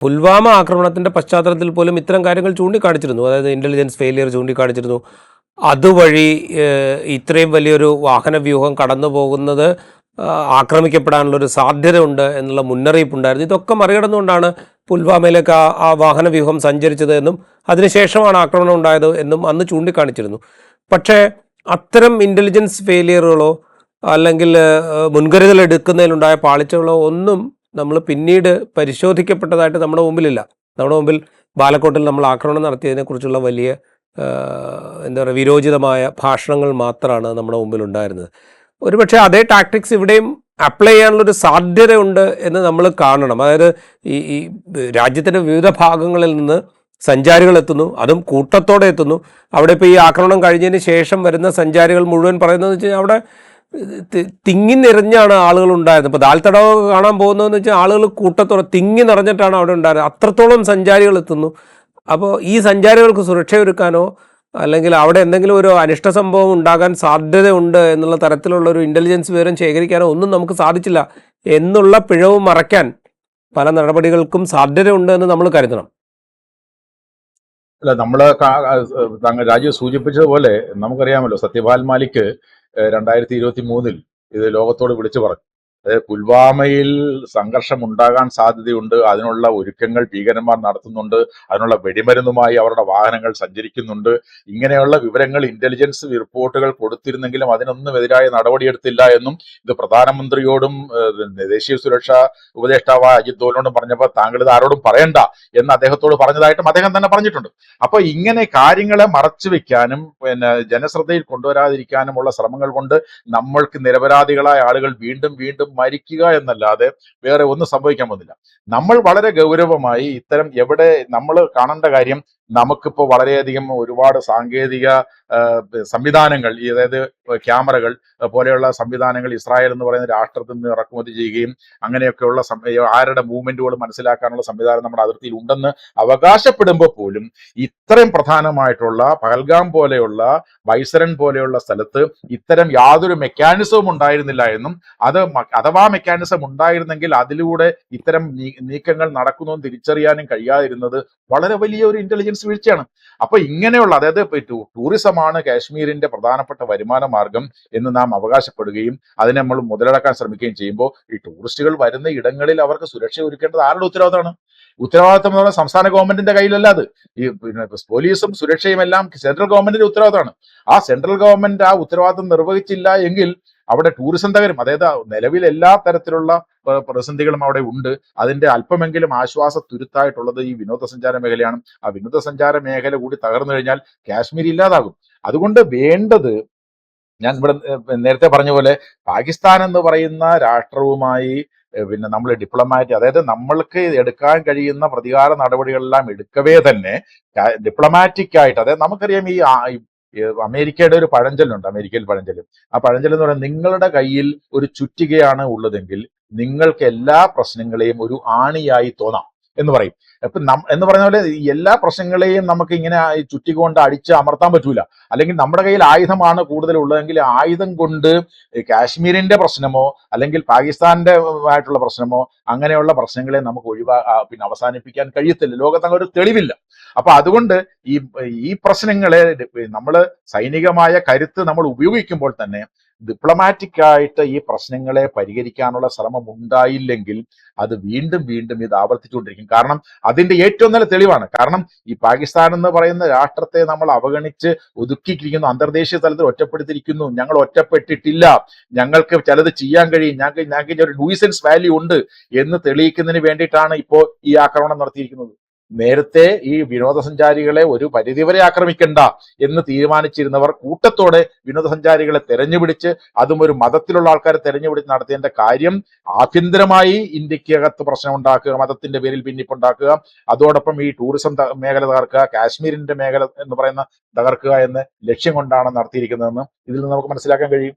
പുൽവാമ ആക്രമണത്തിൻ്റെ പശ്ചാത്തലത്തിൽ പോലും ഇത്തരം കാര്യങ്ങൾ ചൂണ്ടിക്കാണിച്ചിരുന്നു. അതായത് ഇൻ്റലിജൻസ് ഫെയിലിയർ ചൂണ്ടിക്കാണിച്ചിരുന്നു. അതുവഴി ഇത്രയും വലിയൊരു വാഹന വ്യൂഹം കടന്നു പോകുന്നത് ആക്രമിക്കപ്പെടാനുള്ളൊരു സാധ്യതയുണ്ട് എന്നുള്ള മുന്നറിയിപ്പുണ്ടായിരുന്നു. ഇതൊക്കെ മറികടന്നുകൊണ്ടാണ് പുൽവാമയിലേക്ക് ആ വാഹന വ്യൂഹം സഞ്ചരിച്ചത് എന്നും അതിനുശേഷമാണ് ആക്രമണം ഉണ്ടായത് എന്നും അന്ന് ചൂണ്ടിക്കാണിച്ചിരുന്നു. പക്ഷേ അത്തരം ഇൻ്റലിജൻസ് ഫെയിലിയറുകളോ അല്ലെങ്കിൽ മുൻകരുതൽ എടുക്കുന്നതിലുണ്ടായ പാളിച്ചകളോ ഒന്നും നമ്മൾ പിന്നീട് പരിശോധിക്കപ്പെട്ടതായിട്ട് നമ്മുടെ മുമ്പിലില്ല. നമ്മുടെ മുമ്പിൽ ബാലക്കോട്ടിൽ നമ്മൾ ആക്രമണം നടത്തിയതിനെക്കുറിച്ചുള്ള വലിയ എന്താ പറയുക വിരോചിതമായ ഭാഷണങ്ങൾ മാത്രമാണ് നമ്മുടെ മുമ്പിൽ ഉണ്ടായിരുന്നത്. ഒരുപക്ഷെ അതേ ടാക്ടിക്സ് ഇവിടെയും അപ്ലൈ ചെയ്യാനുള്ളൊരു സാധ്യതയുണ്ട് എന്ന് നമ്മൾ കാണണം. അതായത് ഈ രാജ്യത്തിൻ്റെ വിവിധ ഭാഗങ്ങളിൽ നിന്ന് സഞ്ചാരികൾ എത്തുന്നു, അതും കൂട്ടത്തോടെ എത്തുന്നു. അവിടെ ഇപ്പോൾ ഈ ആക്രമണം കഴിഞ്ഞതിന് ശേഷം വരുന്ന സഞ്ചാരികൾ മുഴുവൻ പറയുന്നതെന്ന് വെച്ച് കഴിഞ്ഞാൽ അവിടെ തിങ്ങി നിറഞ്ഞാണ് ആളുകൾ ഉണ്ടായിരുന്നത്. ഇപ്പോൾ ദാൽ തടാവ് കാണാൻ പോകുന്നതെന്ന് വെച്ചാൽ ആളുകൾ കൂട്ടത്തോടെ തിങ്ങി നിറഞ്ഞിട്ടാണ് അവിടെ ഉണ്ടായിരുന്നത്. അത്രത്തോളം സഞ്ചാരികൾ എത്തുന്നു. അപ്പോൾ ഈ സഞ്ചാരികൾക്ക് സുരക്ഷയൊരുക്കാനോ അല്ലെങ്കിൽ അവിടെ എന്തെങ്കിലും ഒരു അനിഷ്ട സംഭവം ഉണ്ടാകാൻ സാധ്യതയുണ്ട് എന്നുള്ള തരത്തിലുള്ള ഒരു ഇൻ്റലിജൻസ് വിവരം ശേഖരിക്കാനോ ഒന്നും നമുക്ക് സാധിച്ചില്ല എന്നുള്ള പിഴവ് മറയ്ക്കാൻ പല നടപടികൾക്കും സാധ്യതയുണ്ട് എന്ന് നമ്മൾ കരുതണം. അല്ല, നമ്മള് രാജു സൂചിപ്പിച്ചതുപോലെ നമുക്കറിയാമല്ലോ, സത്യപാൽ മാലിക് 2023 ഇത് ലോകത്തോട് വിളിച്ചു പറഞ്ഞു. അതായത് പുൽവാമയിൽ സംഘർഷം ഉണ്ടാകാൻ സാധ്യതയുണ്ട്, അതിനുള്ള ഒരുക്കങ്ങൾ ഭീകരന്മാർ നടത്തുന്നുണ്ട്, അതിനുള്ള വെടിമരുന്നുമായി അവരുടെ വാഹനങ്ങൾ സഞ്ചരിക്കുന്നുണ്ട്. ഇങ്ങനെയുള്ള വിവരങ്ങൾ ഇന്റലിജൻസ് റിപ്പോർട്ടുകൾ കൊടുത്തിരുന്നെങ്കിലും അതിനൊന്നും എതിരായ നടപടിയെടുത്തില്ല എന്നും ഇത് പ്രധാനമന്ത്രിയോടും ദേശീയ സുരക്ഷാ ഉപദേഷ്ടാവായ അജിത് ഡോവലിനോടും പറഞ്ഞപ്പോൾ താങ്കൾ ഇത് ആരോടും പറയണ്ട എന്ന് അദ്ദേഹത്തോട് പറഞ്ഞതായിട്ടും അദ്ദേഹം തന്നെ പറഞ്ഞിട്ടുണ്ട്. അപ്പൊ ഇങ്ങനെ കാര്യങ്ങളെ മറച്ചു വെക്കാനും ജനശ്രദ്ധയിൽ കൊണ്ടുവരാതിരിക്കാനുമുള്ള ശ്രമങ്ങൾ കൊണ്ട് നമ്മൾക്ക് നിരപരാധികളായ ആളുകൾ വീണ്ടും വീണ്ടും മരിക്കുക എന്നല്ലാതെ വേറെ ഒന്നും സംഭവിക്കാൻ പോകുന്നില്ല. നമ്മൾ വളരെ ഗൗരവമായി ഇത്തരം എവിടെ നമ്മൾ കാണേണ്ട കാര്യം, നമുക്കിപ്പോൾ വളരെയധികം ഒരുപാട് സാങ്കേതിക സംവിധാനങ്ങൾ, അതായത് ക്യാമറകൾ പോലെയുള്ള സംവിധാനങ്ങൾ ഇസ്രായേൽ എന്ന് പറയുന്ന രാഷ്ട്രത്തിൽ നിന്ന് ഇറക്കുമതി ചെയ്യുകയും അങ്ങനെയൊക്കെയുള്ള ആരുടെ മൂവ്മെന്റുകൾ മനസ്സിലാക്കാനുള്ള സംവിധാനം നമ്മുടെ അതിർത്തിയിൽ ഉണ്ടെന്ന് അവകാശപ്പെടുമ്പോൾ പോലും ഇത്രയും പ്രധാനമായിട്ടുള്ള പഹൽഗാം പോലെയുള്ള വൈസരൻ പോലെയുള്ള സ്ഥലത്ത് ഇത്തരം യാതൊരു മെക്കാനിസവും ഉണ്ടായിരുന്നില്ല എന്നും അഥവാ മെക്കാനിസം ഉണ്ടായിരുന്നെങ്കിൽ അതിലൂടെ ഇത്തരം നീക്കങ്ങൾ നടക്കുന്നു തിരിച്ചറിയാനും കഴിയാതിരുന്നത് വളരെ വലിയ ഒരു ഇന്റലിജൻസ് വീഴ്ചയാണ്. അപ്പൊ ഇങ്ങനെയുള്ള, അതായത് ടൂറിസമാണ് കാശ്മീരിന്റെ പ്രധാനപ്പെട്ട വരുമാന മാർഗം എന്ന് നാം അവകാശപ്പെടുകയും അതിനെ നമ്മൾ മുതലെടുക്കാൻ ശ്രമിക്കുകയും ചെയ്യുമ്പോൾ ഈ ടൂറിസ്റ്റുകൾ വരുന്ന ഇടങ്ങളിൽ അവർക്ക് സുരക്ഷ ഒരുക്കേണ്ടത് ആരുടെ ഉത്തരവാദിത്തമാണ്? ഉത്തരവാദിത്തം എന്ന് പറഞ്ഞാൽ സംസ്ഥാന ഗവൺമെന്റിന്റെ കയ്യിലല്ല. അത് ഈ പോലീസും സുരക്ഷയും എല്ലാം സെൻട്രൽ ഗവൺമെന്റിന്റെ ഉത്തരവാദിത്തമാണ്. ആ സെൻട്രൽ ഗവൺമെന്റ് ആ ഉത്തരവാദിത്തം നിർവഹിച്ചില്ല എങ്കിൽ അവിടെ ടൂറിസം തകരും. അതായത് നിലവിൽ എല്ലാ തരത്തിലുള്ള പ്രതിസന്ധികളും അവിടെ ഉണ്ട്. അതിന്റെ അല്പമെങ്കിലും ആശ്വാസ തുരുത്തായിട്ടുള്ളത് ഈ വിനോദസഞ്ചാര മേഖലയാണ്. ആ വിനോദസഞ്ചാര മേഖല കൂടി തകർന്നു കഴിഞ്ഞാൽ കാശ്മീർ ഇല്ലാതാകും. അതുകൊണ്ട് വേണ്ടത്, ഞാൻ ഇവിടെ നേരത്തെ പറഞ്ഞ പോലെ, പാകിസ്ഥാൻ എന്ന് പറയുന്ന രാഷ്ട്രവുമായി നമ്മൾ ഡിപ്ലോമാറ്റ്, അതായത് നമ്മൾക്ക് എടുക്കാൻ കഴിയുന്ന പ്രതികാര നടപടികളെല്ലാം എടുക്കവേ തന്നെ ഡിപ്ലോമാറ്റിക് ആയിട്ട്, അതായത് നമുക്കറിയാം ഈ അമേരിക്കയുടെ ഒരു പഴഞ്ചൊല്ലുണ്ട്, അമേരിക്കയിൽ പഴഞ്ചൊല്ല്. ആ പഴഞ്ചൊല്ല് എന്ന് പറയുന്നത്, നിങ്ങളുടെ കയ്യിൽ ഒരു ചുറ്റികയാണ് ഉള്ളതെങ്കിൽ നിങ്ങൾക്ക് എല്ലാ പ്രശ്നങ്ങളെയും ഒരു ആണിയായി തോന്നാം എന്ന് പറയും. അപ്പൊ എന്ന് പറഞ്ഞ പോലെ എല്ലാ പ്രശ്നങ്ങളെയും നമുക്ക് ഇങ്ങനെ ചുറ്റിക കൊണ്ട് അടിച്ച് അമർത്താൻ പറ്റൂല. അല്ലെങ്കിൽ നമ്മുടെ കയ്യിൽ ആയുധമാണ് കൂടുതൽ ഉള്ളതെങ്കിൽ ആയുധം കൊണ്ട് കാശ്മീരിന്റെ പ്രശ്നമോ അല്ലെങ്കിൽ പാകിസ്ഥാന്റെ ആയിട്ടുള്ള പ്രശ്നമോ അങ്ങനെയുള്ള പ്രശ്നങ്ങളെ നമുക്ക് അവസാനിപ്പിക്കാൻ കഴിയത്തില്ല. ലോകത്ത് ഒരു തെളിവില്ല. അപ്പൊ അതുകൊണ്ട് ഈ പ്രശ്നങ്ങളെ നമ്മൾ സൈനികമായ കരുത്ത് നമ്മൾ ഉപയോഗിക്കുമ്പോൾ തന്നെ ഡിപ്ലോമാറ്റിക് ആയിട്ട് ഈ പ്രശ്നങ്ങളെ പരിഹരിക്കാനുള്ള ശ്രമം ഉണ്ടായില്ലെങ്കിൽ അത് വീണ്ടും വീണ്ടും ഇത് ആവർത്തിച്ചുകൊണ്ടിരിക്കും. കാരണം അതിന്റെ ഏറ്റവും നല്ല തെളിവാണ്. കാരണം ഈ പാകിസ്ഥാൻ എന്ന് പറയുന്ന രാഷ്ട്രത്തെ നമ്മൾ അവഗണിച്ച് ഒതുക്കിയിരിക്കുന്നു, അന്തർദേശീയ തലത്തിൽ ഒറ്റപ്പെടുത്തിയിരിക്കുന്നു. ഞങ്ങൾ ഒറ്റപ്പെട്ടിട്ടില്ല, ഞങ്ങൾക്ക് ചിലത് ചെയ്യാൻ കഴിയും, ഞങ്ങൾക്ക് ഒരു ന്യൂസൻസ് വാല്യൂ ഉണ്ട് എന്ന് തെളിയിക്കുന്നതിന് വേണ്ടിയിട്ടാണ് ഇപ്പോൾ ഈ ആക്രമണം നടത്തിയിരിക്കുന്നത്. നേരത്തെ ഈ വിനോദസഞ്ചാരികളെ ഒരു പരിധിവരെ ആക്രമിക്കണ്ട എന്ന് തീരുമാനിച്ചിരുന്നവർ കൂട്ടത്തോടെ വിനോദസഞ്ചാരികളെ തെരഞ്ഞുപിടിച്ച്, അതും ഒരു മതത്തിലുള്ള ആൾക്കാരെ തെരഞ്ഞുപിടിച്ച് നടത്തിയതിന്റെ കാര്യം ആഭ്യന്തരമായി ഇന്ത്യക്കകത്ത് പ്രശ്നം ഉണ്ടാക്കുക, മതത്തിന്റെ പേരിൽ ഭിന്നിപ്പുണ്ടാക്കുക, അതോടൊപ്പം ഈ ടൂറിസം മേഖല തകർക്കുക, കാശ്മീരിന്റെ മേഖല എന്ന് പറയുന്ന തകർക്കുക എന്ന് ലക്ഷ്യം കൊണ്ടാണ് നടത്തിയിരിക്കുന്നതെന്ന് ഇതിൽ നിന്ന് നമുക്ക് മനസ്സിലാക്കാൻ കഴിയും.